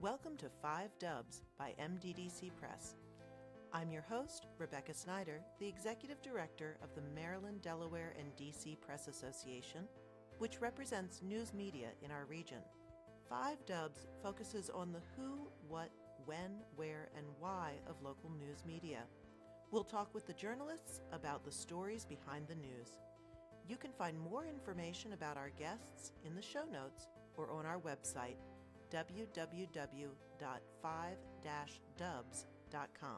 Welcome to 5 Dubs by MDDC Press. I'm your host, Rebecca Snyder, the Executive Director of the Maryland, Delaware, and DC Press Association, which represents news media in our region. 5 Dubs focuses on the who, what, when, where, and why of local news media. We'll talk with the journalists about the stories behind the news. You can find more information about our guests in the show notes or on our website, www.5-dubs.com.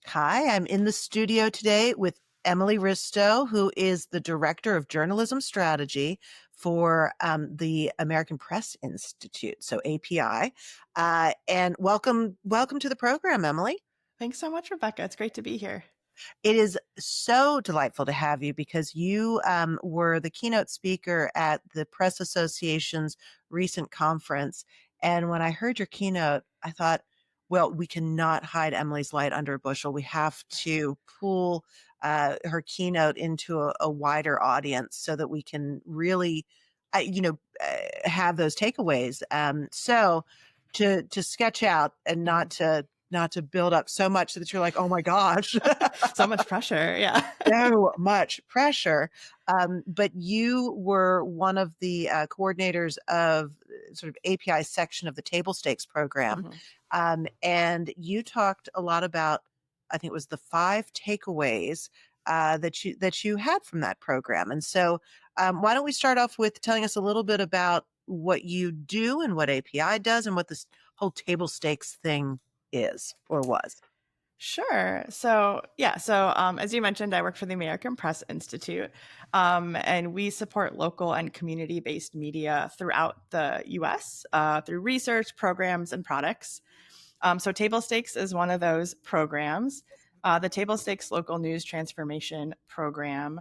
Hi, I'm in the studio today with Emily Ristow, who is the Director of Journalism Strategy for the American Press Institute, so API. And welcome to the program, Emily. Thanks so much, Rebecca. It's great to be here. It is so delightful to have you because you were the keynote speaker at the Press Association's recent conference. And when I heard your keynote, I thought, well, we cannot hide Emily's light under a bushel. We have to pull her keynote into a wider audience so that we can really, have those takeaways. So to sketch out and not to build up so much that you're like, oh my gosh. So much pressure. Yeah. So much pressure. But you were one of the coordinators of sort of API section of the table stakes program. Mm-hmm. And you talked a lot about, I think it was the 5 takeaways that you had from that program. And so why don't we start off with telling us a little bit about what you do and what API does and what this whole table stakes thing is or was. Sure. So as you mentioned, I work for the American Press Institute, and we support local and community-based media throughout the U.S. Through research, programs, and products. So Table Stakes is one of those programs. The Table Stakes Local News Transformation Program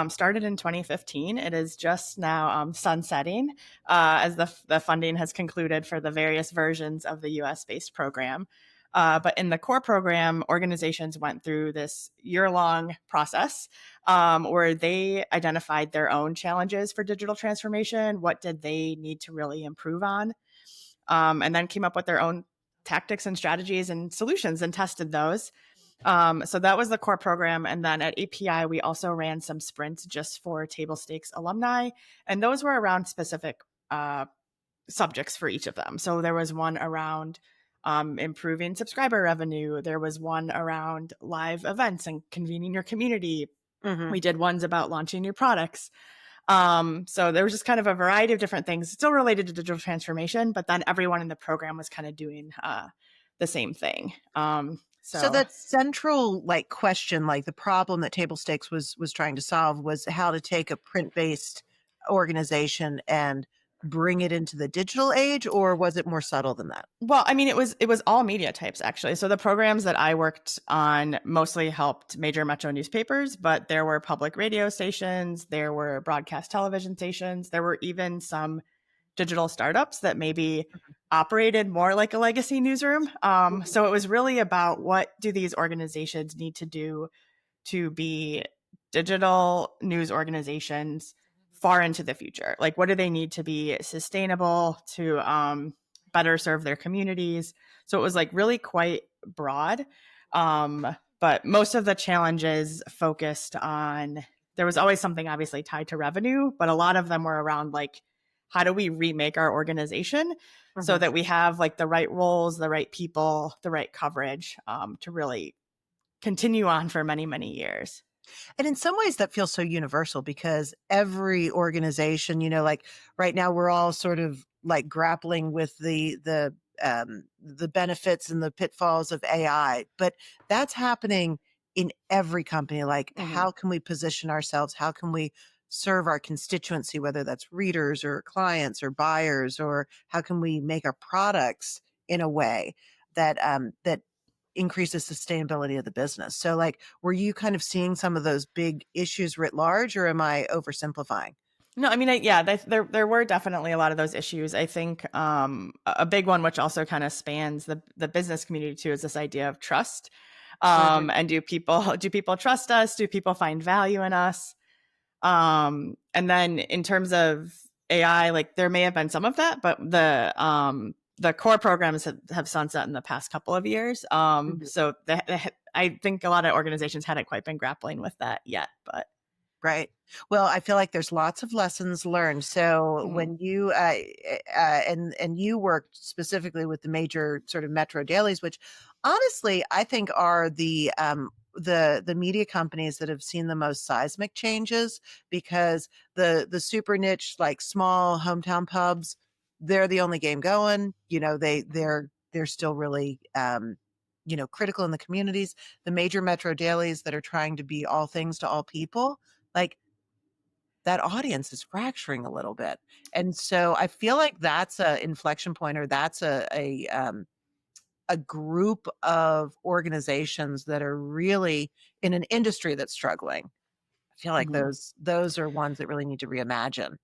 started in 2015. It is just now sunsetting as the funding has concluded for the various versions of the U.S.-based program. But in the core program, organizations went through this year-long process where they identified their own challenges for digital transformation. What did they need to really improve on? And then came up with their own tactics and strategies and solutions and tested those. So that was the core program. And then at API, we also ran some sprints just for table stakes alumni. And those were around specific subjects for each of them. So there was one around improving subscriber revenue. There was one around live events and convening your community. Mm-hmm. We did ones about launching new products. So there was just kind of a variety of different things still related to digital transformation, but then everyone in the program was kind of doing the same thing. So that central question, the problem that table stakes was trying to solve was how to take a print-based organization and bring it into the digital age, or was it more subtle than that? Well, I mean, it was all media types, actually. So the programs that I worked on mostly helped major metro newspapers, but there were public radio stations, there were broadcast television stations, there were even some digital startups that maybe operated more like a legacy newsroom. So it was really about what do these organizations need to do to be digital news organizations far into the future. Like, what do they need to be sustainable to better serve their communities? So it was really quite broad. But most of the challenges focused on, there was always something obviously tied to revenue, but a lot of them were around how do we remake our organization so that we have the right roles, the right people, the right coverage to really continue on for many, many years. And in some ways that feels so universal because every organization, right now we're all sort of grappling with the benefits and the pitfalls of AI, but that's happening in every company. How can we position ourselves? How can we serve our constituency, whether that's readers or clients or buyers, or how can we make our products in a way that increases sustainability of the business? So were you kind of seeing some of those big issues writ large, or am I oversimplifying? No, I mean, there were definitely a lot of those issues. I think a big one, which also kind of spans the business community too, is this idea of trust. And do people trust us? Do people find value in us? And then in terms of AI, like there may have been some of that, but the core programs have sunset in the past couple of years. Mhm. So I think a lot of organizations hadn't quite been grappling with that yet, but Right. Well, I feel like there's lots of lessons learned. So mhm, when you and you worked specifically with the major sort of metro dailies, which honestly I think are the media companies that have seen the most seismic changes, because the super niche, like small hometown pubs, they're the only game going. You know, they're still really critical in the communities. The major metro dailies that are trying to be all things to all people, like, that audience is fracturing a little bit. And so I feel like that's a inflection point, or that's a group of organizations that are really in an industry that's struggling. I feel like mhm. those are ones that really need to reimagine.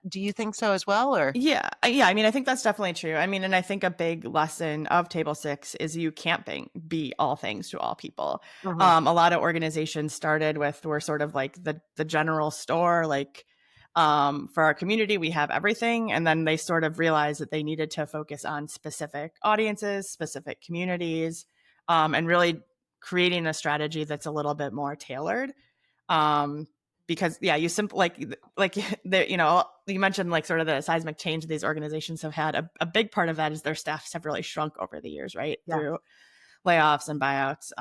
Do you think so as well, or? Yeah, yeah. I mean, I think that's definitely true. I mean, and I think a big lesson of Table Six is you can't be all things to all people. Mhm, A lot of organizations started with we're sort of like the general store, like for our community, we have everything, and then they sort of realized that they needed to focus on specific audiences, specific communities, and really creating a strategy that's a little bit more tailored. um because yeah, you simply like the, you mentioned like sort of the seismic change these organizations have had. A big part of that is their staffs have really shrunk over the years, right, yeah, through layoffs and buyouts.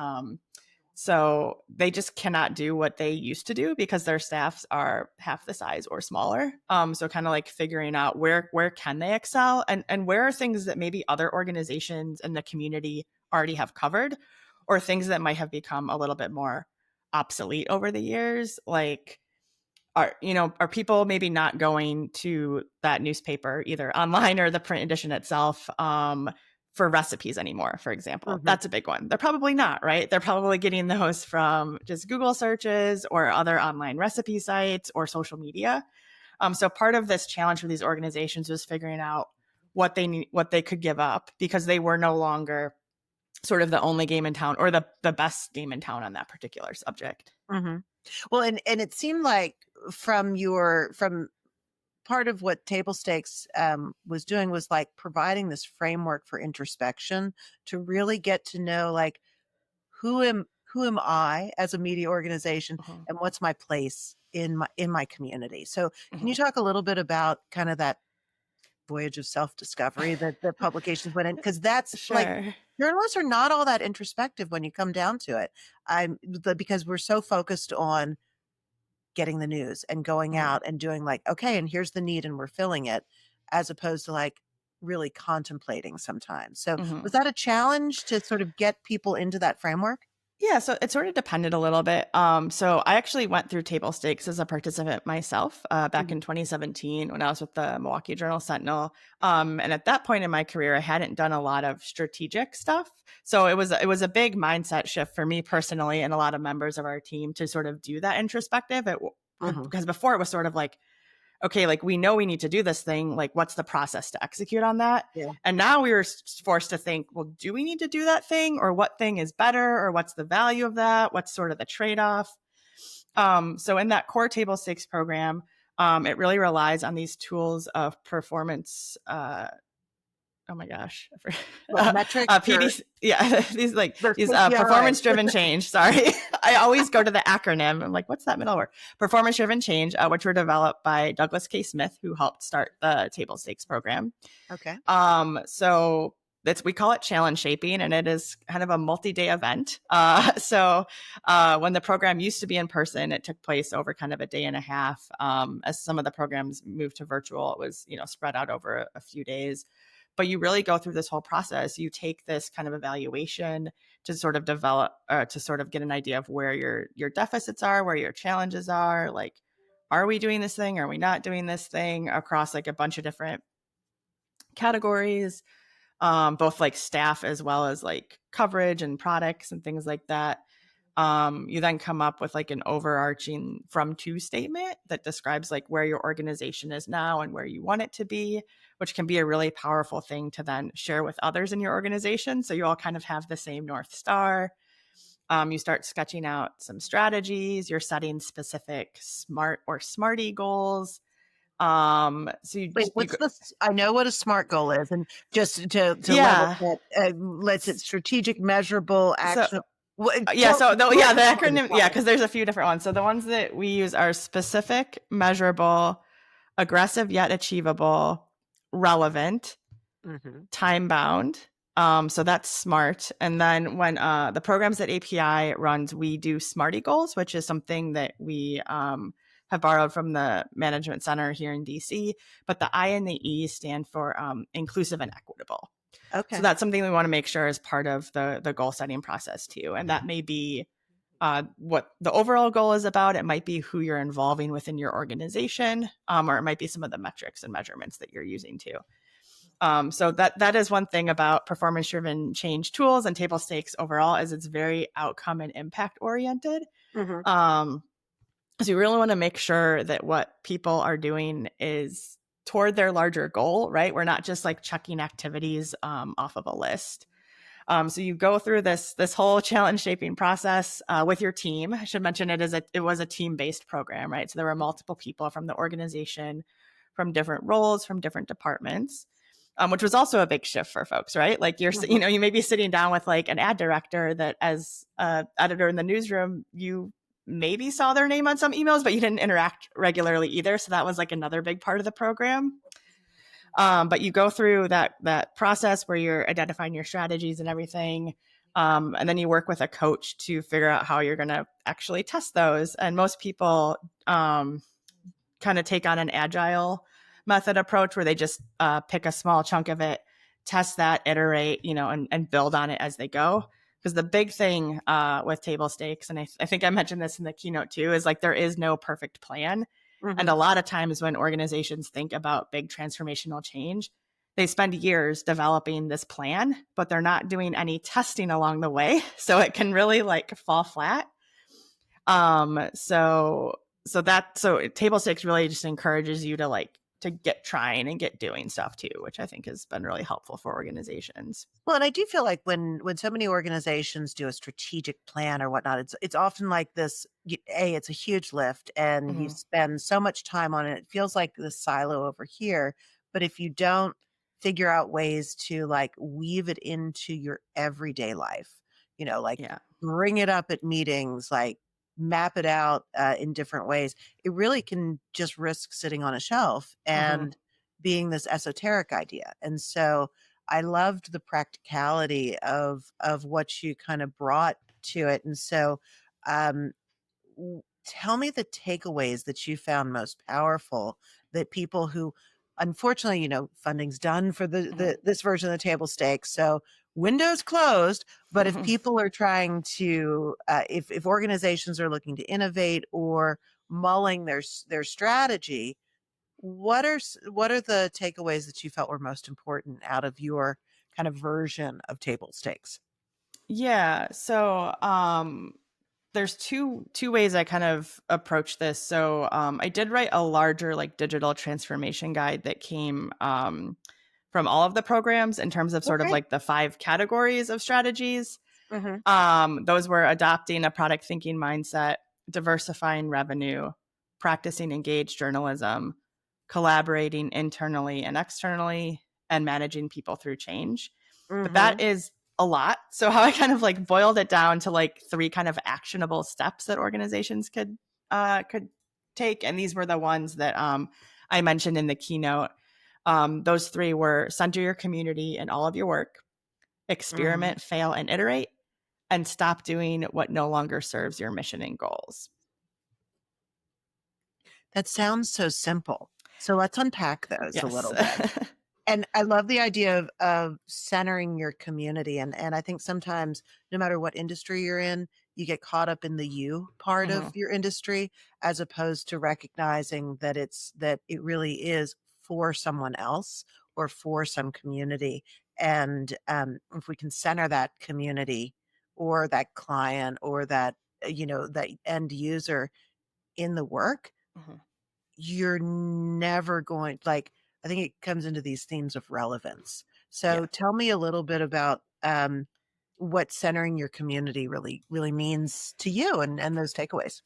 So they just cannot do what they used to do because their staffs are half the size or smaller. So kind of like figuring out where can they excel, and where are things that maybe other organizations in the community already have covered, or things that might have become a little bit more obsolete over the years. Like, are people maybe not going to that newspaper either online or the print edition itself, for recipes anymore, for example? mhm, That's a big one. They're probably not, right? They're probably getting those from just Google searches or other online recipe sites or social media. So part of this challenge for these organizations was figuring out what they could give up, because they were no longer sort of the only game in town or the best game in town on that particular subject. mhm. Well, and it seemed like from part of what table stakes was doing was like providing this framework for introspection, to really get to know, like, who am I as a media organization, Mhm, and what's my place in my community. So can you mhm. talk a little bit about kind of that voyage of self-discovery that the publications went in? Because that's like, Sure. journalists are not all that introspective when you come down to it. Because we're so focused on getting the news and going Mhm, out and doing, like, okay, and here's the need and we're filling it, as opposed to like really contemplating sometimes. So mhm. was that a challenge to sort of get people into that framework? Yeah, so it sort of depended a little bit. So I actually went through table stakes as a participant myself back Mhm, in 2017 when I was with the Milwaukee Journal Sentinel. And at that point in my career, I hadn't done a lot of strategic stuff, so it was a big mindset shift for me personally and a lot of members of our team to sort of do that introspective. mhm, Because before it was sort of like, okay, like we know we need to do this thing. Like, what's the process to execute on that? yeah, And now we were forced to think, well, do we need to do that thing, or what thing is better, or what's the value of that? What's sort of the trade off? So in that core table stakes program, it really relies on these tools of performance. Oh my gosh, what metrics or PDC, yeah, the these KPI? performance driven change. Sorry, I always go to the acronym. I'm like, what's that middle word? Performance driven change, which were developed by Douglas K. Smith, who helped start the table stakes program. Okay. So we call it challenge shaping, and it is kind of a multi-day event. When the program used to be in person, it took place over kind of a day and a half. As some of the programs moved to virtual, it was spread out over a few days. But you really go through this whole process. You take this kind of evaluation to sort of develop, to sort of get an idea of where your deficits are, where your challenges are. Like, are we doing this thing? Are we not doing this thing across like a bunch of different categories, both like staff as well as like coverage and products and things like that. You then come up with like an overarching from to statement that describes like where your organization is now and where you want it to be, which can be a really powerful thing to then share with others in your organization. So you all kind of have the same North Star. You start sketching out some strategies, you're setting specific SMART or SMARTY goals. So Wait, you what's the I know what a SMART goal is, and just to level yeah. set, lets it strategic, measurable, So actionable. What yeah, tell so Go the ahead, tell me, acronym, tell yeah, me. because there's a few different ones. So the ones that we use are specific, measurable, aggressive yet achievable, relevant, Mhm. time bound. So that's SMART. And then when the programs that API runs, we do Smarty goals, which is something that we have borrowed from the management center here in DC. But the I and the E stand for inclusive and equitable. So Okay. that's something we want to make sure is part of the goal setting process too. And that may be what the overall goal is about. It might be who you're involving within your organization, or it might be some of the metrics and measurements that you're using too. So that is one thing about performance driven change tools and table stakes overall is it's very outcome and impact oriented. Mhm. Um, so you really want to make sure that what people are doing is toward their larger goal, right? We're not just like checking activities off of a list. So you go through this whole challenge shaping process with your team. I should mention it was a team based program, right? So there were multiple people from the organization, from different roles, from different departments, which was also a big shift for folks, right? Like Mhm. you may be sitting down with like an ad director that as a editor in the newsroom, you maybe saw their name on some emails, but you didn't interact regularly either. So that was like another big part of the program. But you go through that process where you're identifying your strategies and everything. And then you work with a coach to figure out how you're going to actually test those. And most people kind of take on an agile method approach where they just pick a small chunk of it, test that, iterate, and build on it as they go. Because the big thing with table stakes, and I think I mentioned this in the keynote too, is like there is no perfect plan. And Mhm. a lot of times when organizations think about big transformational change, they spend years developing this plan, but they're not doing any testing along the way. So it can really like fall flat. So table stakes really just encourages you to like to get trying and get doing stuff too, which I think has been really helpful for organizations. Well, and I do feel like when so many organizations do a strategic plan or whatnot, it's often like this. It's a huge lift, and you Mm-hmm. spend so much time on it. It feels like this silo over here. But if you don't figure out ways to like weave it into your everyday life, like Yeah. bring it up at meetings, like map it out in different ways, it really can just risk sitting on a shelf Mm-hmm. and being this esoteric idea. And so I loved the practicality of what you kind of brought to it. And so, um, tell me the takeaways that you found most powerful that people who, unfortunately, funding's done for the this version of the table stakes. So windows closed. But if Mm-hmm. people are trying to, if organizations are looking to innovate or mulling their strategy, what are the takeaways that you felt were most important out of your kind of version of table stakes? Yeah. So there's two ways I kind of approach this. So I did write a larger like digital transformation guide that came from all of the programs in terms of sort of Okay. like the 5 categories of strategies. Mhm. Those were adopting a product thinking mindset, diversifying revenue, practicing engaged journalism, collaborating internally and externally, and managing people through change. But that Mhm. is a lot. So how I kind of like boiled it down to like 3 kind of actionable steps that organizations could take, and these were the ones that I mentioned in the keynote. Those 3 were center your community in all of your work, Mhm. experiment, fail, and iterate, and stop doing what no longer serves your mission and goals. That sounds so simple. So let's unpack those a Yes. little bit. And I love the idea of centering your community, and I think sometimes, no matter what industry you're in, you get caught up in the you part of Hmm. your industry, as opposed to recognizing that it really is for someone else or for some community. And, if we can center that community or that client or that end user in the work, Hmm. you're never going like, I think it comes into these themes of relevance. Yeah. So tell me a little bit about, what centering your community really, really means to you and those takeaways.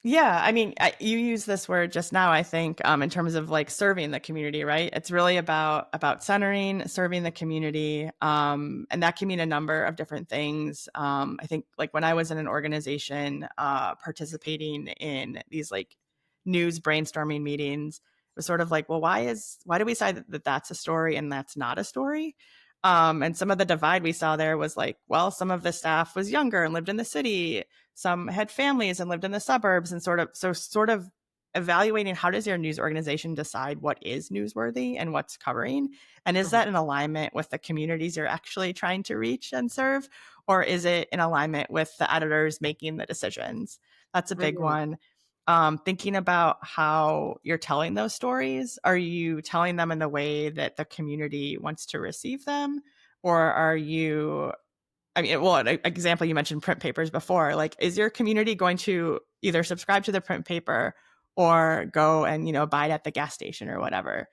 Yeah, I mean, you use this word just now, I think, in terms of like serving the community, right? It's really about centering, serving the community, and that can mean a number of different things. I think, like when I was in an organization, participating in these like news brainstorming meetings, it was sort of like, well, why do we decide that that's a story and that's not a story? And some of the divide we saw there was like, well, some of the staff was younger and lived in the city, some had families and lived in the suburbs, and sort of evaluating, how does your news organization decide what is newsworthy and what's covering, and is Mhm. that in alignment with the communities you're actually trying to reach and serve, or is it in alignment with the editors making the decisions? That's a big Mhm. one. Thinking about how you're telling those stories. Are you telling them in the way that the community wants to receive them, or are you, I mean, well, an example, you mentioned print papers before. Like, is your community going to either subscribe to the print paper or go and, buy it at the gas station or whatever?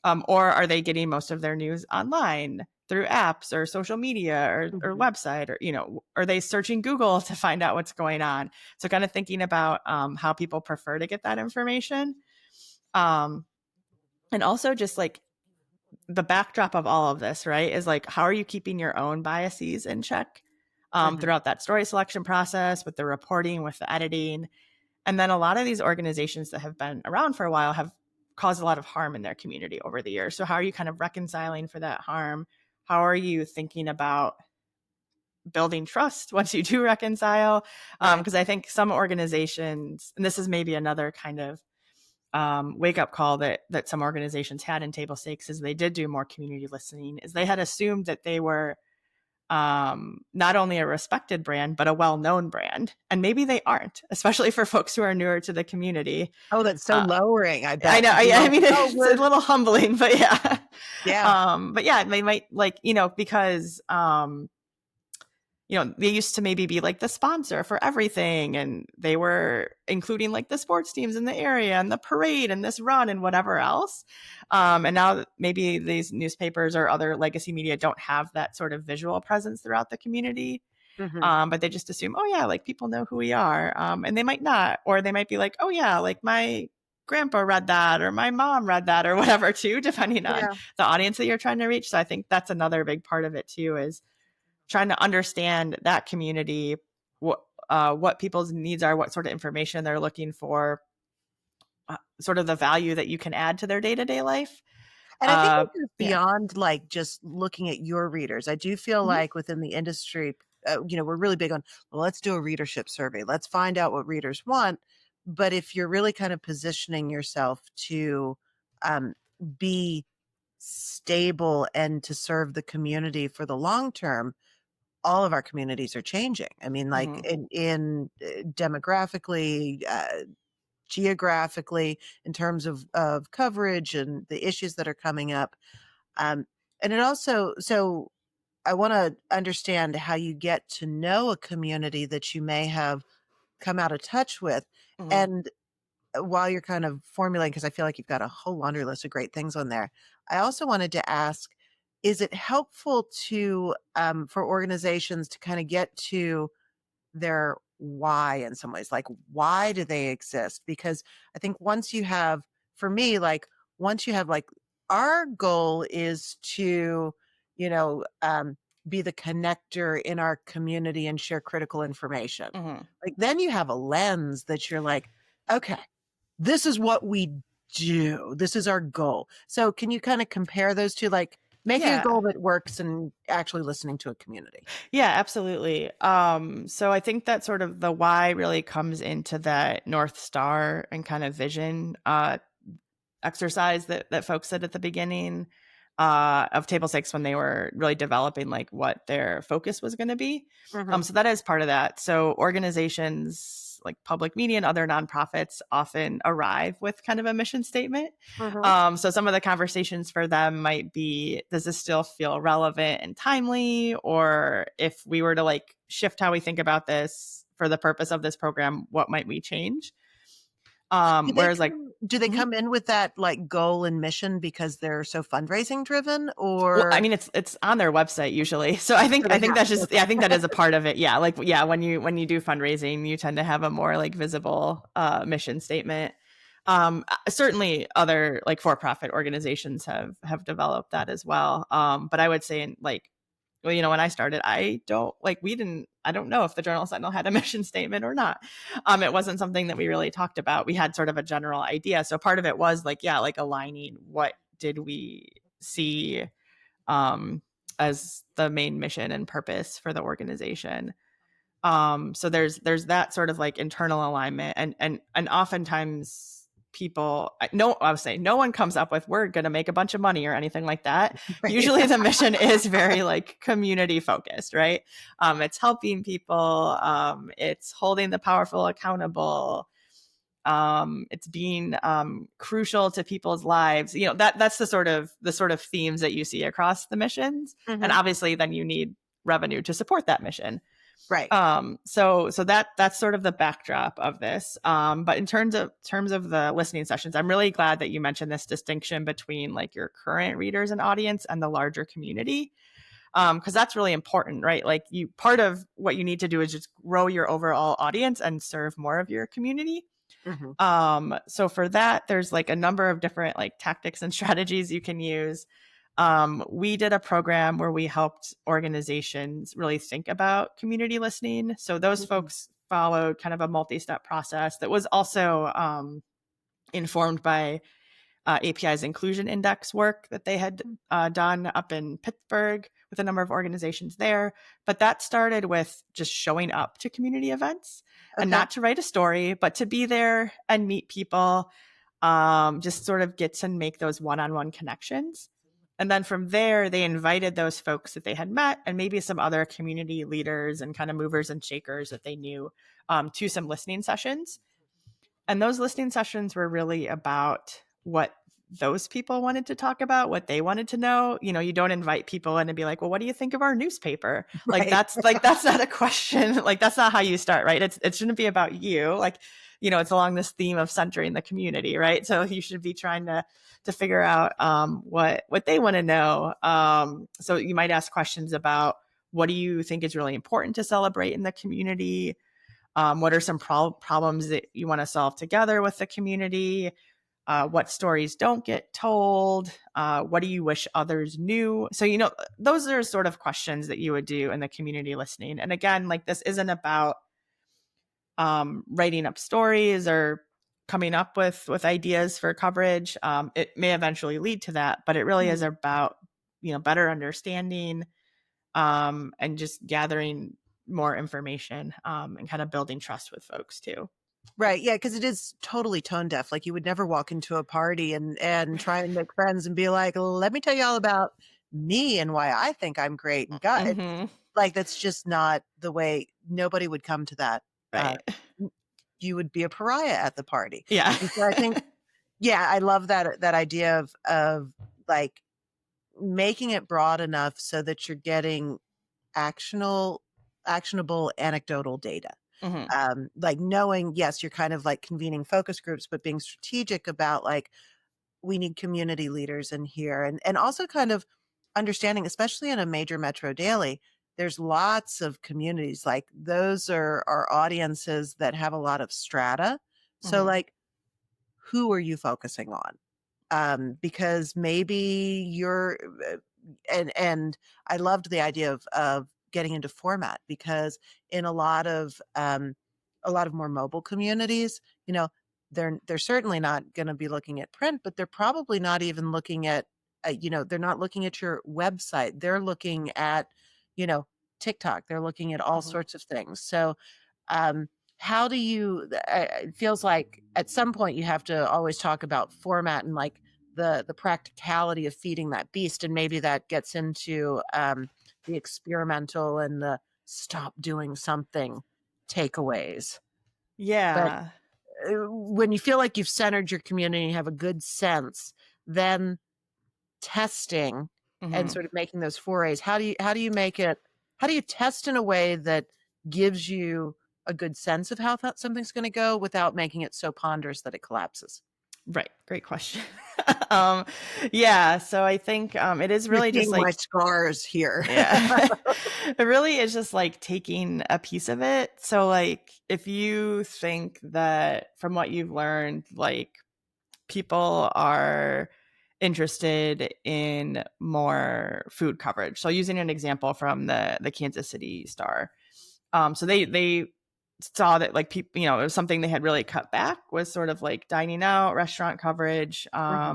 Or are they getting most of their news online through apps or social media or Mhm. website, or, are they searching Google to find out what's going on? So kind of thinking about how people prefer to get that information. Um, and also just like the backdrop of all of this, right, is like, how are you keeping your own biases in check Mhm. throughout that story selection process, with the reporting, with the editing? And then a lot of these organizations that have been around for a while have caused a lot of harm in their community over the years. So how are you kind of reconciling for that harm? How are you thinking about building trust once you do reconcile? Right. Because I think some organizations, and this is maybe another kind of wake up call that some organizations had in table stakes, is they did do more community listening, is they had assumed that they were not only a respected brand but a well-known brand, and maybe they aren't, especially for folks who are newer to the community. Oh, that's so uh, lowering, I I bet, know, to be I like, mean, "Oh, it's a we're." little humbling, but yeah. Yeah. But yeah, they might, like, because they used to maybe be like the sponsor for everything, and they were including like the sports teams in the area and the parade and this run and whatever else. And now maybe these newspapers or other legacy media don't have that sort of visual presence throughout the community. Mhm. But they just assume, oh yeah, like people know who we are. And they might not, or they might be like, oh yeah, like my grandpa read that or my mom read that or whatever too, depending on Yeah. the audience that you're trying to reach. So I think that's another big part of it too, is trying to understand that community, what people's needs are, what sort of information they're looking for, sort of the value that you can add to their day-to-day life. And I think it goes Yeah. beyond, like, just looking at your readers. I do feel Mhm. like within the industry, we're really big on, well, let's do a readership survey. Let's find out what readers want. But if you're really kind of positioning yourself to um, be stable and to serve the community for the long term, all of our communities are changing. I mean, like Mhm. in demographically, geographically, in terms of coverage and the issues that are coming up. Um, and it also, so I want to understand how you get to know a community that you may have come out of touch with. Mhm. And while you're kind of formulating, because I feel like you've got a whole laundry list of great things on there, I also wanted to ask, is it helpful to for organizations to kind of get to their why in some ways? Like, why do they exist? Because I think once you have, for me, like, once you have, like, our goal is to, you know, be the connector in our community and share critical information. Mhm. Like, then you have a lens that you're like, okay, this is what we do. This is our goal. So can you kind of compare those two, like making a Yeah. goal that works and actually listening to a community? Yeah, absolutely. So I think that sort of the why really comes into that North Star and kind of vision exercise that folks did at the beginning of table stakes, when they were really developing like what their focus was going to be. Mhm. So that is part of that. So organizations like public media and other nonprofits often arrive with kind of a mission statement. Mhm. So some of the conversations for them might be, does this still feel relevant and timely? Or if we were to like shift how we think about this for the purpose of this program, what might we change? Do they Whereas like, come do they mhm. come in with that, like, goal and mission because they're so fundraising driven, Well, I or mean, it's on their website usually. So so I they think have that's just, yeah, I think okay. that is a part of it. Yeah, like, yeah, when you do fundraising, you tend to have a more like visible mission statement. Certainly, other like for-profit organizations have developed that as well. But I would say, in like, well, you know, when I started, I don't know if the Journal Sentinel had a mission statement or not. It wasn't something that we really talked about. We had sort of a general idea. So part of it was like, yeah, like aligning what did we see um, as the main mission and purpose for the organization. So there's that sort of like internal alignment, and oftentimes people no I would say no one comes up with we're going to make a bunch of money or anything like that. Right. Usually the mission is very like community focused, right? It's helping people, it's holding the powerful accountable, it's being crucial to people's lives. You know, that's the sort of themes that you see across the missions, and Mhm. obviously then you need revenue to support that mission. Right. So that's sort of the backdrop of this. But in terms of the listening sessions, I'm really glad that you mentioned this distinction between like your current readers and audience and the larger community, because that's really important, right? Like, you part of what you need to do is just grow your overall audience and serve more of your community. Mhm. So for that, there's like a number of different like tactics and strategies you can use. We did a program where we helped organizations really think about community listening. So those Mhm. folks followed kind of a multi-step process that was also informed by API's inclusion index work that they had done up in Pittsburgh with a number of organizations there. But that started with just showing up to community events, and Okay. not to write a story, but to be there and meet people, just sort of get to make those one on one connections. And then from there, they invited those folks that they had met and maybe some other community leaders and kind of movers and shakers that they knew, to some listening sessions. And those listening sessions were really about what those people wanted to talk about, what they wanted to know. You know, you don't invite people in and be like, "Well, what do you think of our newspaper?" Right. Like that's not a question. Like, that's not how you start, right? It shouldn't be about you. Like, you know, it's along this theme of centering the community, right? So you should be trying to figure out what they want to know. So you might ask questions about, what do you think is really important to celebrate in the community? What are some problems that you want to solve together with the community? What stories don't get told? What do you wish others knew? So, you know, those are sort of questions that you would do in the community listening. And again, like, this isn't about writing up stories or coming up with ideas for coverage. It may eventually lead to that, but it really is Mhm. about, you know, better understanding, and just gathering more information, and kind of building trust with folks too. Right, yeah, because it is totally tone deaf, like, you would never walk into a party and try and make friends and be like, "Let me tell you all about me and why I think I'm great," and God it's Hmm. like, that's just not the way nobody would come to that, uh, Right. n you would be a pariah at the party, Yeah. and so I think yeah, I love that idea of, like, making it broad enough so that you're getting actionable actionable anecdotal data. Hmm. Like knowing, yes, you're kind of like convening focus groups, but being strategic about like we need community leaders in here, and also kind of understanding, especially in a major metro daily, there's lots of communities like those are audiences that have a lot of strata. So Hmm. like who are you focusing on? Because maybe you're and I loved the idea of getting into format because in a lot of more mobile communities, you know, they're certainly not going to be looking at print, but they're probably not even looking at you know, they're not looking at your website. They're looking at, you know, TikTok. They're looking at all Hmm. sorts of things. So, um, how do you? It feels like at some point you have to always talk about format and like the practicality of feeding that beast, and maybe that gets into the experimental and the stop doing something takeaways. But Yeah. when you feel like you've centered your community and you have a good sense, then testing and Hmm. sort of making those forays. How do you make it? How do you test in a way that gives you a good sense of how something's going to go without making it so ponderous that it collapses? Right. Great question. um, yeah. So I think it is You're really just seeing my like, scars here. yeah, it really is just like taking a piece of it. So, like, if you think that from what you've learned, like, people are interested in more food coverage. So, using an example from the Kansas City Star, so they saw that like people, it was something they had really cut back was sort of like dining out, restaurant coverage. Mhm.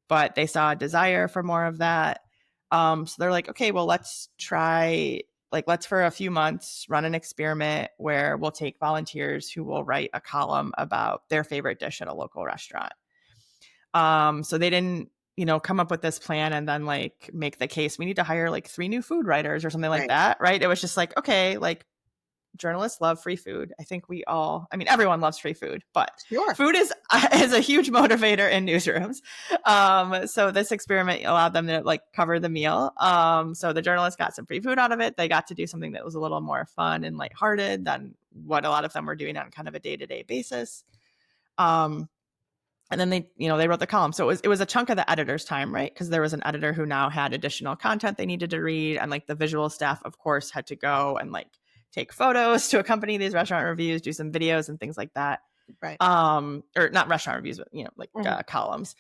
But they saw a desire for more of that. So they're like, okay, well, let's try, like, let's for a few months run an experiment where we'll take volunteers who will write a column about their favorite dish at a local restaurant. So they didn't, come up with this plan and then like make the case we need to hire like 3 new food writers or something like Right. that, right? It was just like, okay, like, journalists love free food. I think I mean, everyone loves free food, but Sure. food is is a huge motivator in newsrooms. So this experiment allowed them to like cover the meal. So the journalists got some free food out of it. They got to do something that was a little more fun and lighthearted than what a lot of them were doing on kind of a day-to-day basis. Um, and then they wrote the column. So it was a chunk of the editor's time, right? Because there was an editor who now had additional content they needed to read, and like the visual staff, of course, had to go and like take photos to accompany these restaurant reviews, do some videos and things like that. Right. Or not restaurant reviews, but like Mhm. columns.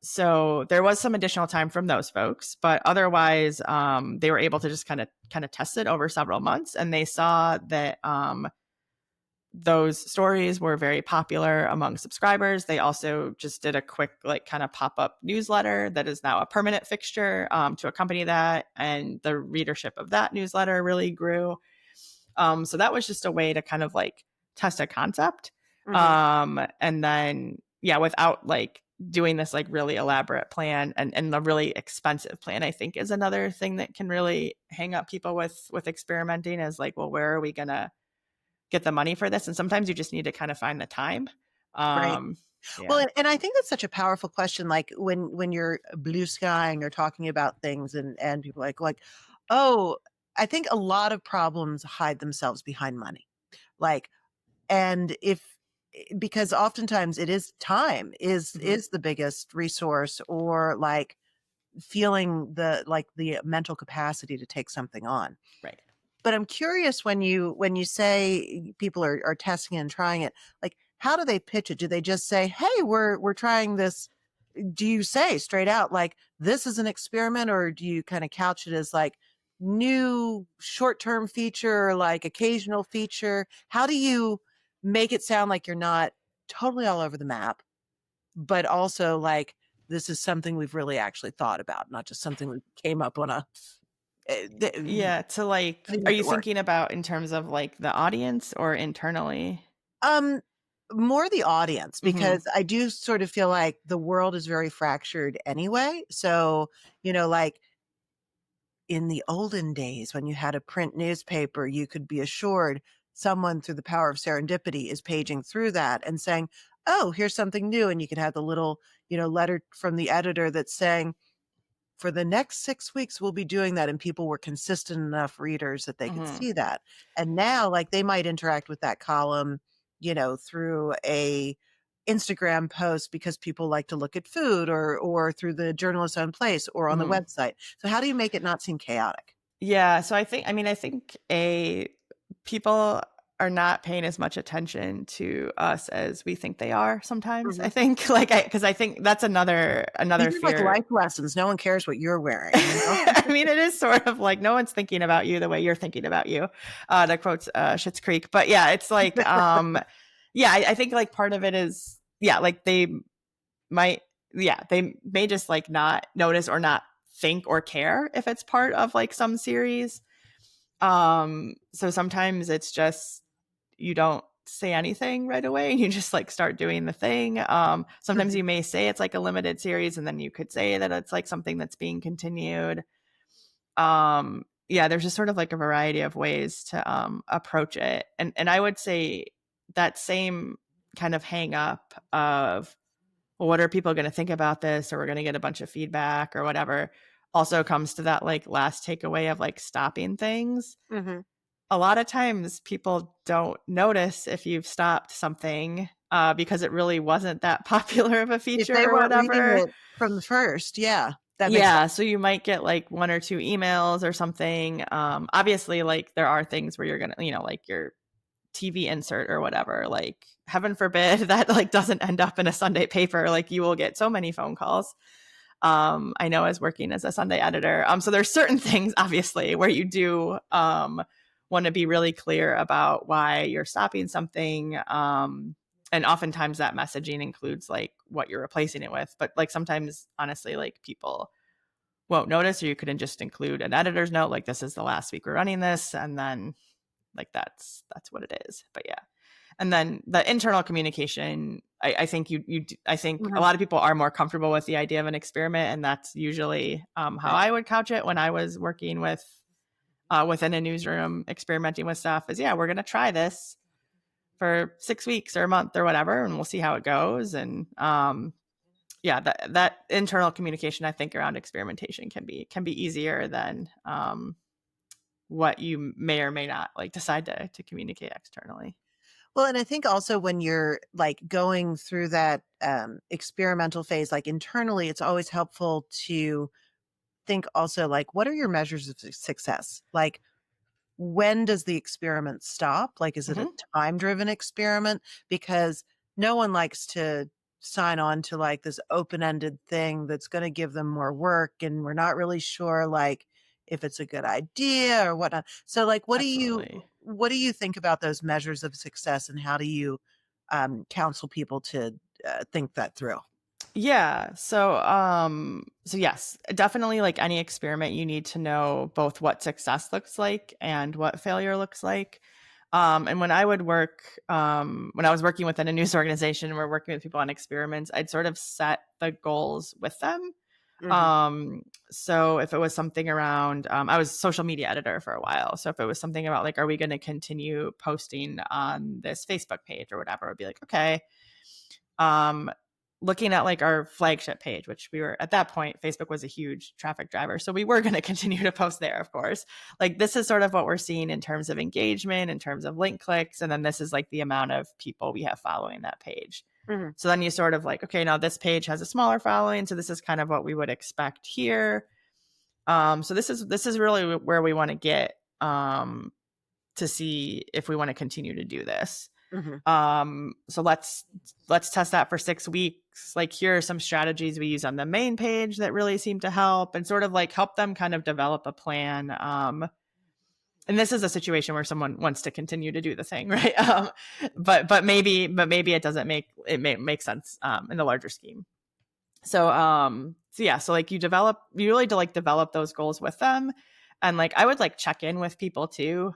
So there was some additional time from those folks, but otherwise, they were able to just kind of test it over several months, and they saw that those stories were very popular among subscribers. They also just did a quick, like, kind of pop up newsletter that is now a permanent fixture to accompany that. And the readership of that newsletter really grew. So that was just a way to kind of like test a concept. Mhm. And then, yeah, without like doing this like really elaborate plan and the really expensive plan, I think is another thing that can really hang up people with experimenting is like, well, where are we going to get the money for this, and sometimes you just need to kind of find the time. Right. Um, Well, yeah. and I think that's such a powerful question, like, when you're blue skying or talking about things and people "Oh," I think a lot of problems hide themselves behind money. Like, and if because oftentimes it is time Mhm. is the biggest resource, or, like, feeling the mental capacity to take something on. Right. But I'm curious, when you say people are testing and trying it, like, how do they pitch it? Do they just say, "Hey, we're trying this"? Do you say straight out, like, "This is an experiment," or do you kinda couch it as, like, new short-term feature, like, occasional feature? How do you make it sound like you're not totally all over the map, but also, like, this is something we've really actually thought about, not just something we came up on a the Yeah, to how do like, you are make you it work? thinking about in terms of like the audience or internally? Um, More the audience, Hmm. because I do sort of feel like the world is very fractured anyway. So, like in the olden days when you had a print newspaper, you could be assured someone through the power of serendipity is paging through that and saying, "Oh, here's something new." And you could have the little, letter from the editor that's saying, for the next 6 weeks, we'll be doing that, and people were consistent enough readers that they could Hmm. see that. And now, like, they might interact with that column, through a Instagram post because people like to look at food, or through the journalist's own place or on the Hmm. website. So how do you make it not seem chaotic? Yeah, so I think a people are not paying as much attention to us as we think they are sometimes. I Mhm. think like because I think that's another These are like fear. life lessons. No one cares what you're wearing, you know? I mean, it is sort of like no one's thinking about you the way you're thinking about you, to quote Schitt's Creek. But yeah, it's like, yeah, I think like part of it is, yeah, like might, they may just like not notice or not think or care if it's part of like some series. So sometimes it's just you don't say anything right away and you just like start doing the thing. Sometimes Mhm. you may say it's like a limited series and then you could say that it's like something that's being continued. Yeah, there's just sort of like a variety of ways to approach it. And I would say that same kind of hang up of, well, what are people going to think about this, or we're going to get a bunch of feedback or whatever, also comes to that like last takeaway of like stopping things. Mhm. a lot of times people don't notice if you've stopped something because it really wasn't that popular of a If feature they or weren't reading whatever. it from the first, yeah, that makes Yeah, sense. so you might get like one or two emails or something. Obviously, like there are things where you're gonna, like your TV insert or whatever, like heaven forbid that like doesn't end up in a Sunday paper. Like you will get so many phone calls. I know as working as a Sunday editor. So there's certain things obviously where you do want to be really clear about why you're stopping something. And oftentimes that messaging includes like what you're replacing it with. But like sometimes honestly, like people won't notice, or you couldn't just include an editor's note, like this is the last week we're running this, and then like that's what it is. But yeah. And then the internal communication, I think I think a Mhm. lot of people are more comfortable with the idea of an experiment, and that's usually how Right. I would couch it when I was working with within a newsroom, experimenting with stuff. Is yeah, we're gonna try this for 6 weeks or a month or whatever, and we'll see how it goes. And yeah, that internal communication, I think, around experimentation can be easier than what you may or may not like decide to communicate externally. Well, and I think also when you're like going through that experimental phase, like internally, it's always helpful to think also like, what are your measures of success? Like, when does the experiment stop? Like, is it a Hmm. time driven experiment? Because no one likes to sign on to like this open ended thing that's going to give them more work. And we're not really sure like if it's a good idea or whatnot. So like, Absolutely. what do you think about those measures of success and how do you counsel people to think that through? Yeah. So yes, definitely like any experiment, you need to know both what success looks like and what failure looks like. And when I was working within a news organization, we're working with people on experiments, I'd sort of set the goals with them. Hmm. So if it was something around, I was social media editor for a while. So if it was something about like, are we going to continue posting on this Facebook page or whatever, I'd be like, okay, um, looking at like our flagship page, which we were at that point, Facebook was a huge traffic driver. So we were going to continue to post there, of course. Like this is sort of what we're seeing in terms of engagement, in terms of link clicks. And then this is like the amount of people we have following that page. Hmm. So then you sort of like, okay, now this page has a smaller following. So this is kind of what we would expect here. So this is really where we want to get to see if we want to continue to do this. Hmm. So let's test that for 6 weeks. Like here are some strategies we use on the main page that really seem to help, and sort of like help them kind of develop a plan. And this is a situation where someone wants to continue to do the thing, right? But maybe it doesn't make sense in the larger scheme. So yeah, so like you really like develop those goals with them. And like I would like check in with people too.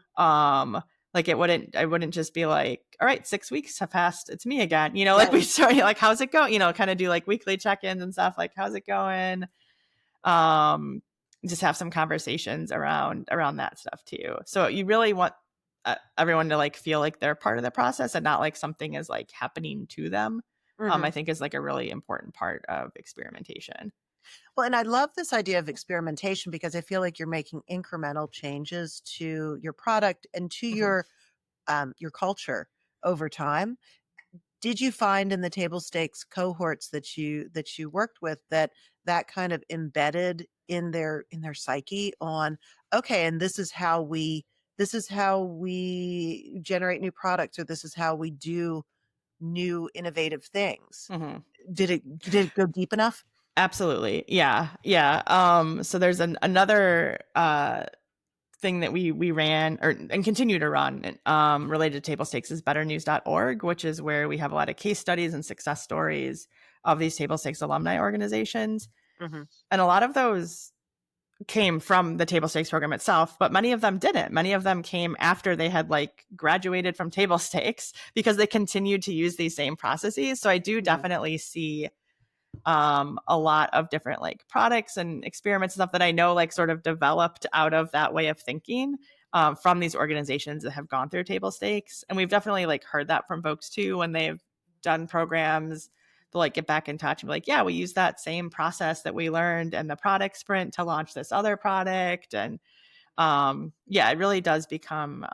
Like I wouldn't just be like, all right, 6 weeks have passed, it's me again, like we Right. start like, how's it going, kind of do like weekly check-ins and stuff, like how's it going. um just have some conversations around that stuff too. So you really want everyone to like feel like they're part of the process and not like something is like happening to them. I Hmm. think is like a really important part of experimentation. Well, and I love this idea of experimentation because I feel like you're making incremental changes to your product and to Hmm. your culture over time. Did you find in the table stakes cohorts that you worked with that that kind of embedded in their psyche on okay, and this is how we generate new products or this is how we do new innovative things. Hmm. Did it go deep enough? Absolutely. Yeah. Yeah. So there's another thing that we ran or and continue to run related to table stakes is betternews.org, which is where we have a lot of case studies and success stories of these table stakes alumni organizations. Hmm. And a lot of those came from the table stakes program itself, but many of them didn't. Many of them came after they had like graduated from table stakes because they continued to use these same processes. So I do Hmm. definitely see a lot of different like products and experiments and stuff that I know like sort of developed out of that way of thinking from these organizations that have gone through table stakes. And we've definitely like heard that from folks too when they've done programs to like get back in touch and be like, yeah, we use that same process that we learned in the product sprint to launch this other product. And Yeah, it really does become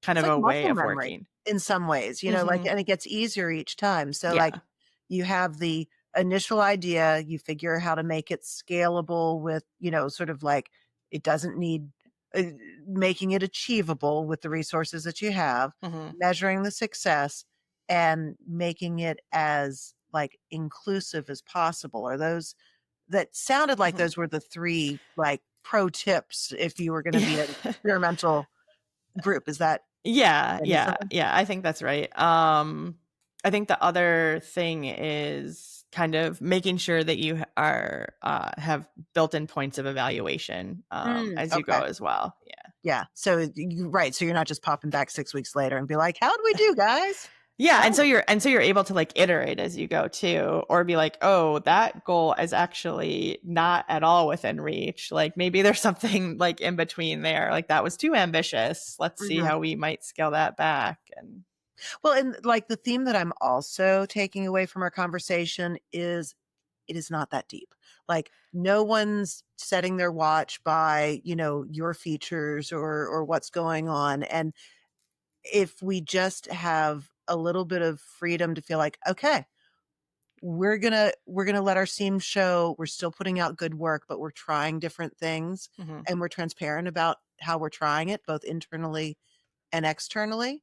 kind It's of like a way muscle of memory working. in some ways, like, Hmm. and it gets easier each time. So, like, Yeah. you have the initial idea, you figure how to make it scalable with, sort of like it doesn't need uh, making it achievable with the resources that you have, Hmm. measuring the success and making it as like inclusive as possible. Are those that sounded like Hmm. those were the three like pro tips if you were going to be an Yeah. experimental group. Is that Yeah, I missed yeah, something? yeah, I think that's right. I think the other thing is kind of making sure that you are have built-in points of evaluation as you go Okay. as well. Yeah. Yeah. So you right. So you're not just popping back 6 weeks later and be like, "How'd we do, guys?" Yeah, Right. and so you're able to like iterate as you go too, or be like, oh, that goal is actually not at all within reach. Like maybe there's something like in between there. Like that was too ambitious. Let's see Mhm. how we might scale that back. And Well, and like the theme that I'm also taking away from our conversation is it is not that deep. Like no one's setting their watch by, your features or what's going on. And if we just have a little bit of freedom to feel like, okay, we're gonna let our seam show. We're still putting out good work, but we're trying different things mhm, and we're transparent about how we're trying it, both internally and externally.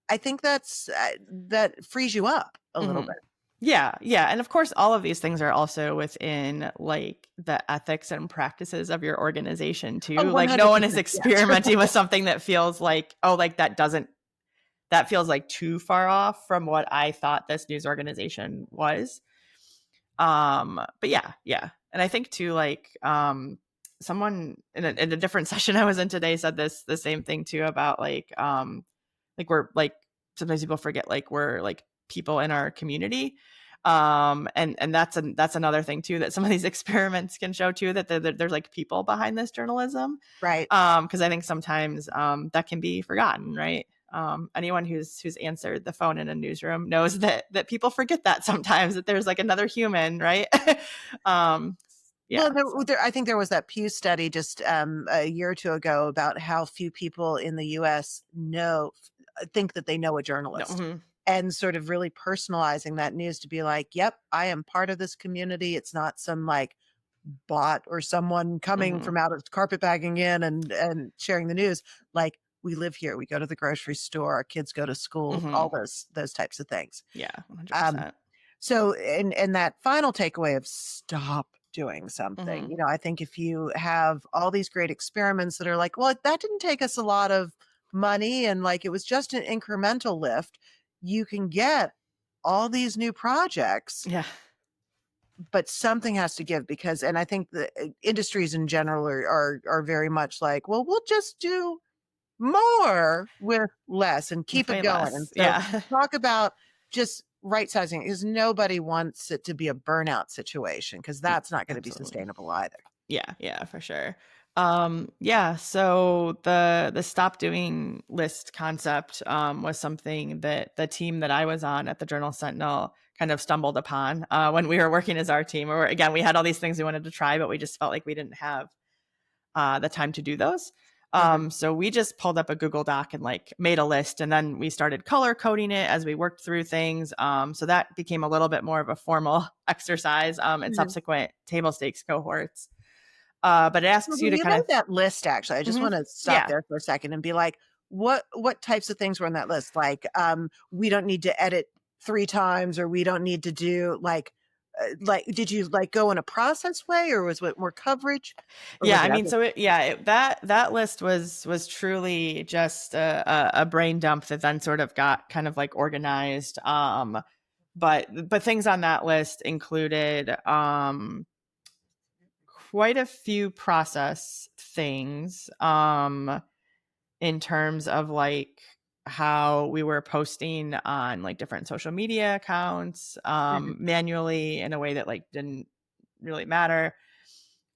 I think that frees you up a little mhm. bit. Yeah, yeah, and of course, all of these things are also within, like, the ethics and practices of your organization Oh, too, like, no one is 100%. Yes. experimenting with something that feels like, "Oh, like, that feels, like, too far off from what I thought this news organization was." But yeah, yeah, and I think too, like, someone in a different session I was in today said the same thing too about, we're, like sometimes people forget, like, we're, like, people in our community. And that's another thing too that some of these experiments can show too that there's like people behind this journalism. Right. Because I think sometimes that can be forgotten, right? Anyone who's answered the phone in a newsroom knows that people forget that sometimes that there's like another human, right? um, Well, yeah. So. I think there was that Pew study just, a year or 2 ago about how few people in the US think that they know a No. journalist, Mhm. and sort of really personalizing that news to be like, "Yep, I am part of this community." It's not some, like, bot or someone coming Mhm. from out of carpetbagging in and sharing the news. Like, we live here, we go to the grocery store, our kids go to school, all Mhm. those types of things. Yeah. Um 100%. so, and that final takeaway of stop doing something, Mhm. I think if you have all these great experiments that are like, well, that didn't take us a lot of money and like it was just an incremental lift, you can get all these new projects, Yeah. but something has to give because, and I think the industries in general are very much like, well, we'll just do more with less and keep With it way going. And less. so Yeah. talk about just right sizing because nobody wants it to be a burnout situation because that's not going to be Absolutely. sustainable either. Yeah, yeah, for sure. Yeah, so the stop doing list concept was something that the team that I was on at the Journal Sentinel kind of stumbled upon when we were working as our team. Or again, we had all these things we wanted to try, but we just felt like we didn't have the time to do those. Hmm. So we just pulled up a Google Doc and like made a list, and then we started color coding it as we worked through things. So that became a little bit more of a formal exercise in Hmm. subsequent table stakes cohorts. But it Well, asks you when to you kind made of. that list, actually, I just Mhm. want to stop Yeah. there for a second and be like, what types of things were on that list? Like, we don't need to edit 3 times, or we don't need to do like, did you like go in a process way, or was it more coverage, or Yeah, was I it mean, other? so that list was truly just a brain dump that then sort of got kind of like organized. But things on that list included quite a few process things in terms of like how we were posting on like different social media accounts Mhm. manually in a way that like didn't really matter.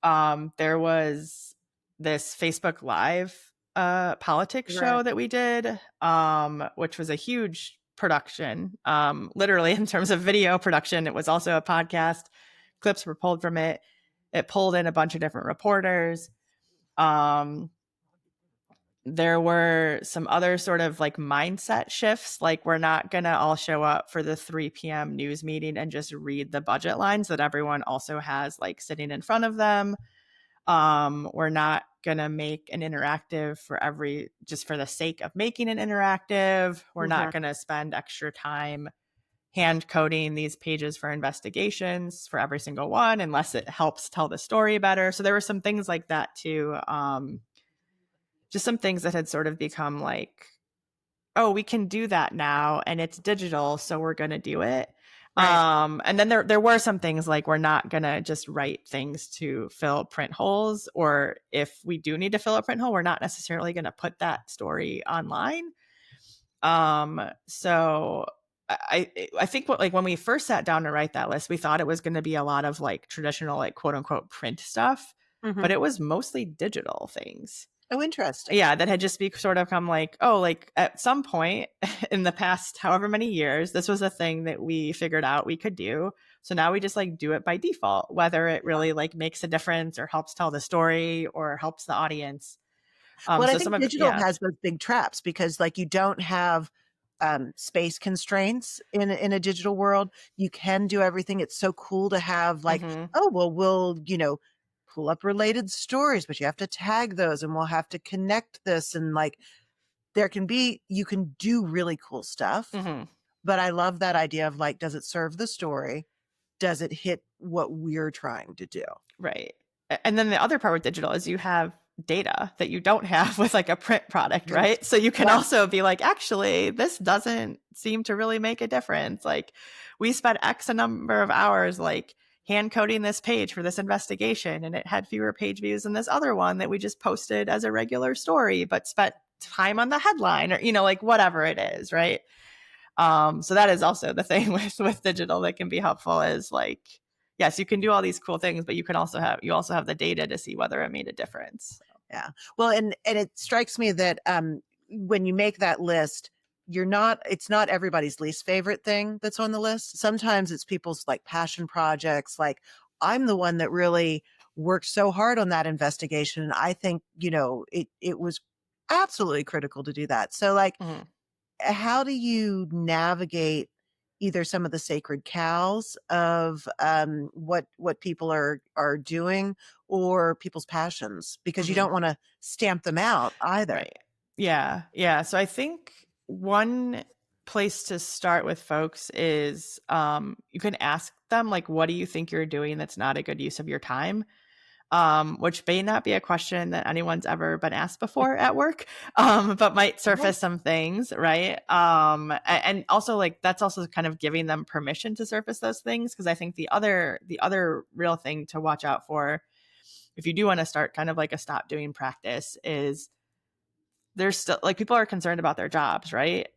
There was this Facebook Live politics Right. show that we did, which was a huge production. Literally, in terms of video production, it was also a podcast. Clips were pulled from it. It pulled in a bunch of different reporters. There were some other sort of like mindset shifts. Like, we're not going to all show up for the 3 p.m. news meeting and just read the budget lines that everyone also has like sitting in front of them. We're not going to make an interactive for every, just for the sake of making an interactive. We're not Mhm. going to spend extra time hand coding these pages for investigations for every single one unless it helps tell the story better. So there were some things like that too. Just some things that had sort of become like, oh, we can do that now and it's digital, so we're going to do it. Right. And then there were some things like, we're not going to just write things to fill print holes, or if we do need to fill a print hole, we're not necessarily going to put that story online. So I think what, like, when we first sat down to write that list, we thought it was going to be a lot of like traditional, like, quote unquote print stuff, but Mhm. it was mostly digital things. Oh, interesting. Yeah, that had just be sort of come like, oh, like at some point in the past however many years, this was a thing that we figured out we could do. So now we just like do it by default, whether it really like makes a difference or helps tell the story or helps the audience. Well, I So some think of digital yeah. has those big traps because, like, you don't have, space constraints in a digital world. You can do everything. It's so cool to have, like, Hmm. "Oh, well, we'll, pull up related stories, but you have to tag those, and we'll have to connect this," and, like, you can do really cool stuff, Hmm. but I love that idea of, like, does it serve the story? Does it hit what we're trying to do? Right. And then the other part with digital is you have data that you don't have with like a print product, Right. right? So you can Yeah. also be like, actually, this doesn't seem to really make a difference. Like, we spent X a number of hours like hand coding this page for this investigation, and it had fewer page views than this other one that we just posted as a regular story, but spent time on the headline, or, like, whatever it is, right? So that is also the thing with digital that can be helpful, is like, yes, you can do all these cool things, but you also have the data to see whether it made a difference. Yeah. Well, and it strikes me that, when you make that list, it's not everybody's least favorite thing that's on the list. Sometimes it's people's, like, passion projects, like, I'm the one that really worked so hard on that investigation, and I think, it was absolutely critical to do that. So, like, Mhm. how do you navigate either some of the sacred cows of, what people are doing, or people's passions? Because you Mhm. don't wanna stamp them out either. Right. Yeah. Yeah. So I think one place to start with folks is, you can ask them, like, what do you think you're doing that's not a good use of your time? Which may not be a question that anyone's ever been asked before at work, but might Mhm. surface some things, right? And also, like, that's also kind of giving them permission to surface those things, because I think the other real thing to watch out for, if you do want to start kind of like a stop doing practice, is there's still like, people are concerned about their jobs, right?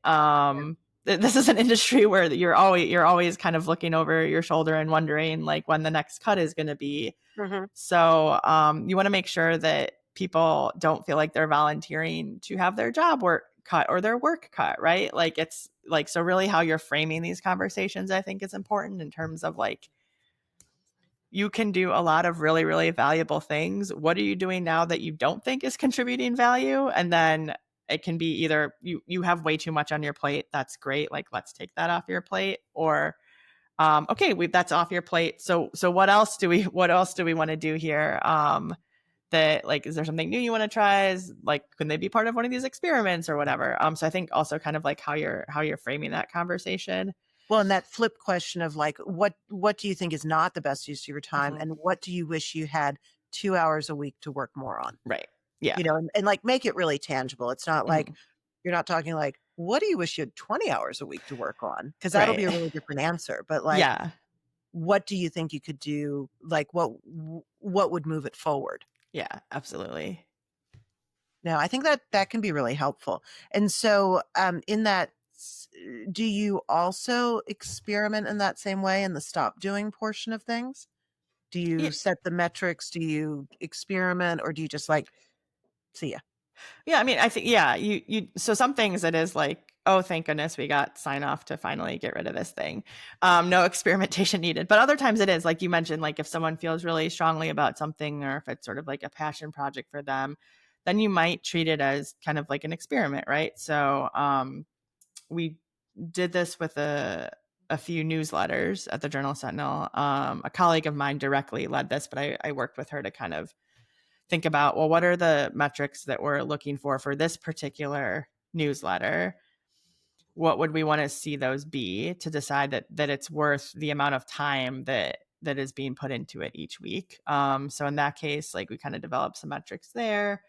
This is an industry where you're always kind of looking over your shoulder and wondering like when the next cut is going to be. Mhm. So you want to make sure that people don't feel like they're volunteering to have their job work cut or their work cut, right? Like, it's like, so really how you're framing these conversations, I think, is important, in terms of like, you can do a lot of really, really valuable things. What are you doing now that you don't think is contributing value? And then it can be either you have way too much on your plate. That's great. Like, let's take that off your plate. Or okay, that's off your plate. So what else do we want to do here? That, like, is there something new you want to try? Is like, can they be part of one of these experiments or whatever? So I think also kind of like how you're framing that conversation. Well, and that flip question of, like, what do you think is not the best use of your time, Hmm. and what do you wish you had 2 hours a week to work more on? Right. Yeah. And, like, make it really tangible. It's not like Hmm. you're not talking like, "What do you wish you had 20 hours a week to work on?" Because 'Cause that'll Right. be a really different answer, but, like, Yeah. what do you think you could do? Like, what would move it forward? Yeah. Absolutely. No, I think that that can be really helpful. And so, in that, do you also experiment in that same way in the stop doing portion of things? Do Yeah. you set the metrics? Do you experiment, or do you just, like, see ya? Yeah, I mean, I think, yeah, so some things it is like, oh, thank goodness we got sign off to finally get rid of this thing. No experimentation needed. But other times it is, like you mentioned, like if someone feels really strongly about something, or if it's sort of like a passion project for them, then you might treat it as kind of like an experiment, right? So we did this with a few newsletters at the Journal Sentinel. A colleague of mine directly led this, but I worked with her to kind of think about, well, what are the metrics that we're looking for this particular newsletter? What would we want to see those be to decide that it's worth the amount of time that is being put into it each week? So in that case, like we kind of developed some metrics there.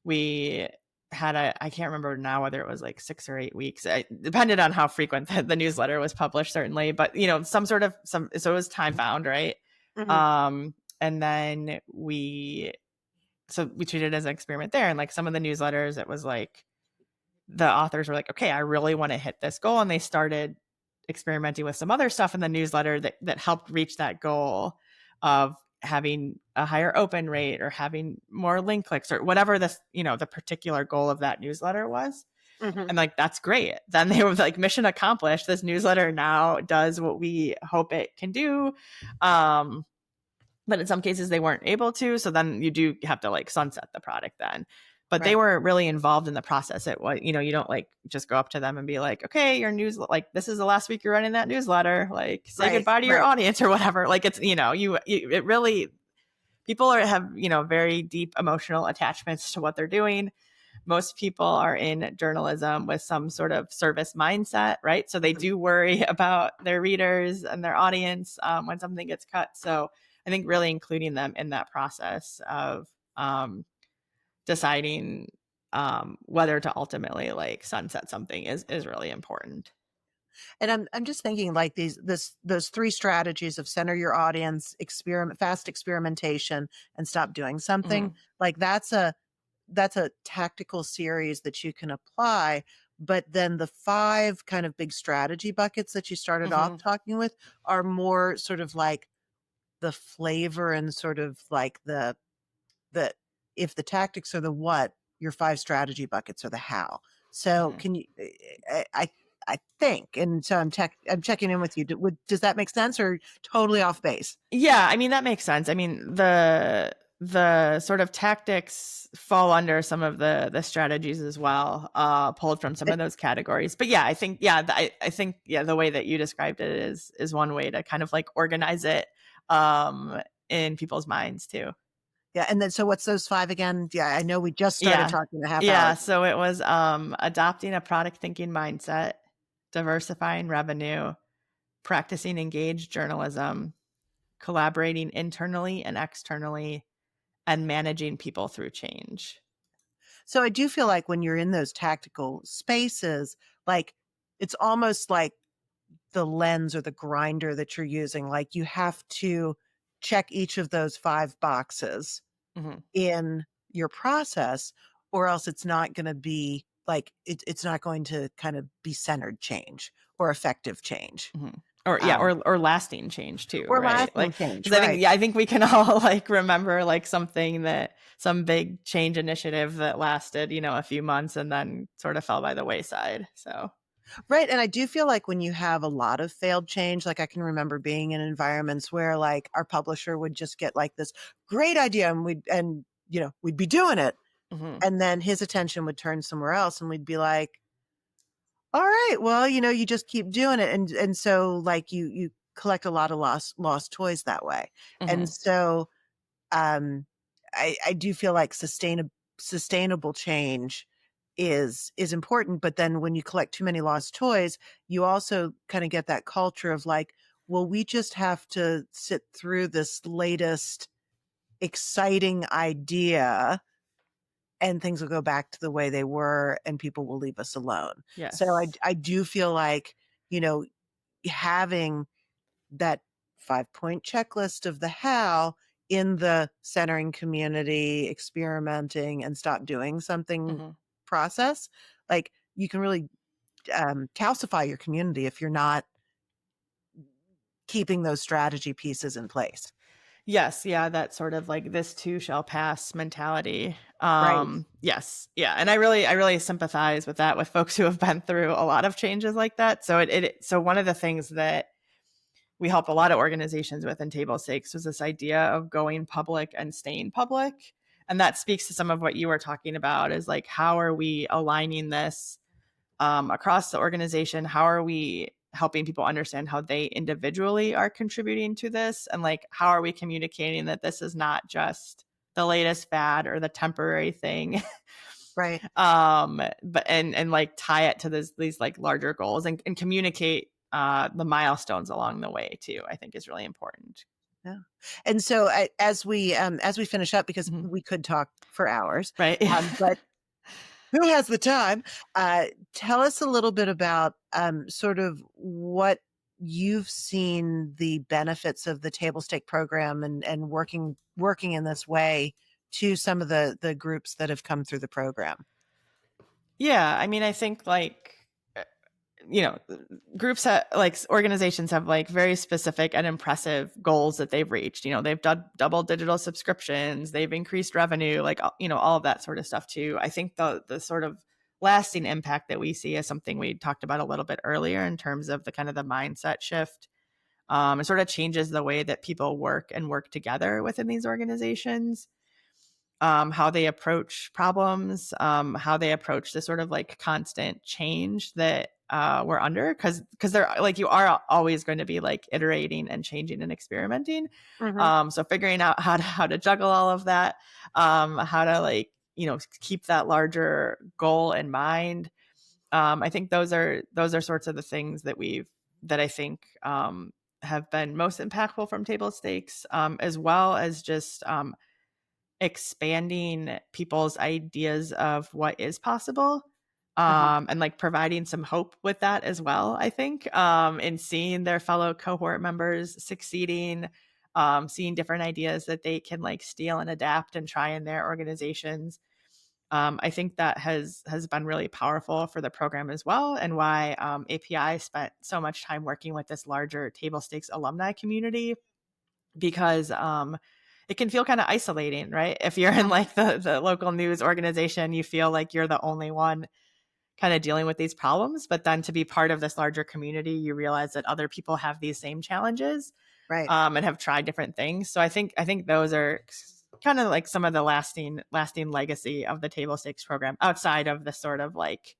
We had I can't remember now whether it was like 6 or 8 weeks. It depended on how frequent the newsletter was published, certainly, but so it was time found, right? Mhm. And then we treated it as an experiment there. And like some of the newsletters, it was like the authors were like, okay, I really want to hit this goal. And they started experimenting with some other stuff in the newsletter that helped reach that goal of having a higher open rate or having more link clicks or whatever this, the particular goal of that newsletter was. Mhm. And like, that's great. Then they were like, mission accomplished. This newsletter now does what we hope it can do. But in some cases they weren't able to. So then you do have to like sunset the product then. But they Right. were really involved in the process. It was, you don't like just go up to them and be like, okay, your news, like this is the last week you're running that newsletter, like say Right. goodbye to your Right. audience or whatever. Like it's, it really, people have, very deep emotional attachments to what they're doing. Most people are in journalism with some sort of service mindset, right? So they Mhm. do worry about their readers and their audience when something gets cut. So I think really including them in that process of deciding whether to ultimately like sunset something is really important. And I'm just thinking like those three strategies of center your audience, fast experimentation, and stop doing something. Mm-hmm. Like that's a tactical series that you can apply. But then the five kind of big strategy buckets that you started off Mm-hmm. talking with are more sort of like the flavor and sort of like the if the tactics are the what, your five strategy buckets are the how. So Mm-hmm. can you I think, and so I'm checking in with you. Does that make sense or totally off base? Yeah, I mean that makes sense. I mean the sort of tactics fall under some of the strategies as well, pulled from some It, of those categories. But yeah, I think I think the way that you described it is one way to kind of like organize it in people's minds too. yeah, and then so what's those five again? Yeah, I know we just started Yeah. talking a half hour Yeah, ago. so it was adopting a product thinking mindset, diversifying revenue, practicing engaged journalism, collaborating internally and externally, and managing people through change. So I do feel like when you're in those tactical spaces, like it's almost like the lens or the grinder that you're using. Like you have to check each of those five boxes Mhm, in your process, or else it's not going to be like it's not going to kind of be centered change or effective change mhm. Or yeah, um, or lasting change too, or right? lasting Like, change. because I think Right. yeah, I think we can all like remember like something that some big change initiative that lasted, a few months and then sort of fell by the wayside. So, Right. And I do feel like when you have a lot of failed change, like I can remember being in environments where like our publisher would just get like this great idea and we'd be doing it. mhm, And then his attention would turn somewhere else and we'd be like, all right, well, you just keep doing it. And so like you collect a lot of lost toys that way. And mhm, so um I do feel like sustainable change is important, but then when you collect too many lost toys, you also kind of get that culture of like, well, we just have to sit through this latest exciting idea and things will go back to the way they were and people will leave us alone. So yes. I do feel like, you know, having that 5-point checklist of the how in the centering community, experimenting, and stop doing something Mhm. process, like you can really calcify your community if you're not keeping those strategy pieces in place. Yes, yeah, that sort of like this too shall pass mentality. Right. Yes, yeah, and I really sympathize with that with folks who have been through a lot of changes like that. So so one of the things that we help a lot of organizations with in table stakes was this idea of going public and staying public. And that speaks to some of what you were talking about, is like, how are we aligning this across the organization? How are we helping people understand how they individually are contributing to this? And like, how are we communicating that this is not just the latest fad or the temporary thing? Right. But and like tie it to these like larger goals, and communicate the milestones along the way too, I think is really important. Yeah. And so as we finish up, because Mhm. we could talk for hours, Right. but who has the time? Tell us a little bit about sort of what you've seen the benefits of the table stake program, and working in this way to some of the groups that have come through the program. Yeah, I mean, I think like, uh, you know, groups that like organizations have like very specific and impressive goals that they've reached. They've done double digital subscriptions, they've increased revenue, like, all of that sort of stuff too. I think the sort of lasting impact that we see is something we talked about a little bit earlier, in terms of the kind of the mindset shift. It sort of changes the way that people work and work together within these organizations, how they approach problems, how they approach the sort of like constant change that we're under, because they're like, you are always going to be like iterating and changing and experimenting. Hmm. So figuring out how to juggle all of that, how to like, keep that larger goal in mind. I think those are sorts of the things that I think have been most impactful from table stakes, as well as just expanding people's ideas of what is possible, Uh-huh. and like providing some hope with that as well, I think, and seeing their fellow cohort members succeeding, seeing different ideas that they can like steal and adapt and try in their organizations. I think that has been really powerful for the program as well, and why API spent so much time working with this larger table stakes alumni community, because it can feel kind of isolating, right? If you're in like the local news organization, you feel like you're the only one kind of dealing with these problems. But then to be part of this larger community, you realize that other people have these same challenges, Right. and have tried different things. So I think those are kind of like some of the lasting legacy of the table stakes program, outside of the sort of like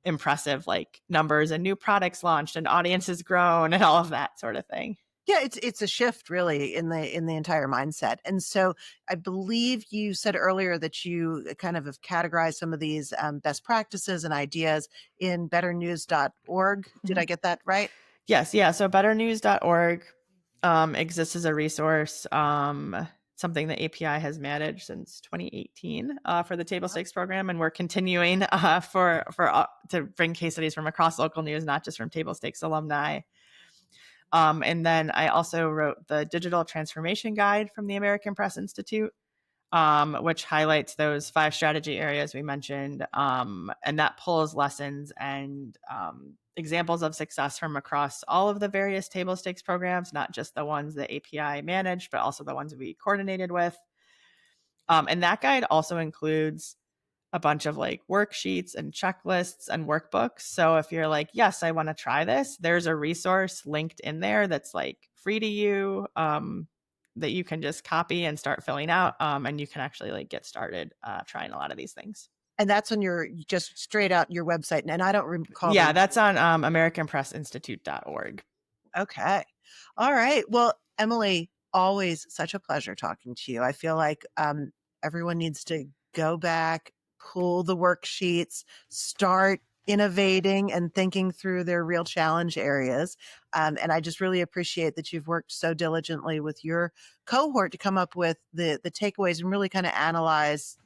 impressive like numbers and new products launched and audiences grown and all of that sort of thing. Yeah, it's a shift really in the entire mindset. And so I believe you said earlier that you kind of have categorized some of these best practices and ideas in betternews.org. Did I Mhm. get that right? Yes, yeah. So betternews.org exists as a resource, something that API has managed since 2018 for the table stakes program, and we're continuing to bring case studies from across local news, not just from table stakes alumni. And then I also wrote the digital transformation guide from the American Press Institute, which highlights those 5 strategy areas we mentioned. And that pulls lessons and examples of success from across all of the various table stakes programs, not just the ones that API managed, but also the ones we coordinated with. And that guide also includes a bunch of like worksheets and checklists and workbooks. So if you're like, yes, I want to try this, there's a resource linked in there that's like free to you, that you can just copy and start filling out. And you can actually like get started trying a lot of these things. And that's on your just straight out your website. And I don't recall Yeah, the that's on americanpressinstitute.org. Okay. All right. Well, Emily, always such a pleasure talking to you. I feel like everyone needs to go back, pull the worksheets, start innovating and thinking through their real challenge areas. And I just really appreciate that you've worked so diligently with your cohort to come up with the takeaways and really kind of analyze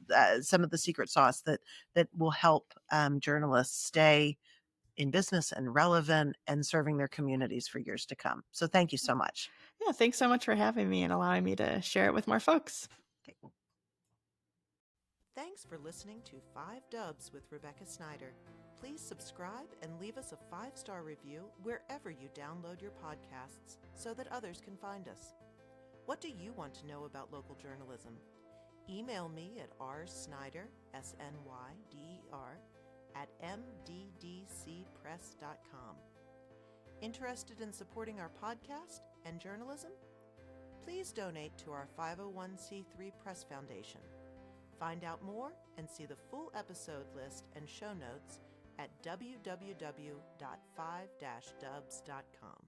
some of the secret sauce that will help journalists stay in business and relevant and serving their communities for years to come. So thank you so much. Yeah, thanks so much for having me and allowing me to share it with more folks. Okay. Thanks for listening to 5 Dubs with Rebecca Snyder. Please subscribe and leave us a 5-star review wherever you download your podcasts so that others can find us. What do you want to know about local journalism? Email me at rsnyder, SNYDER, at mddcpress.com. Interested in supporting our podcast and journalism? Please donate to our 501c3 Press Foundation. Find out more and see the full episode list and show notes at www.5-dubs.com.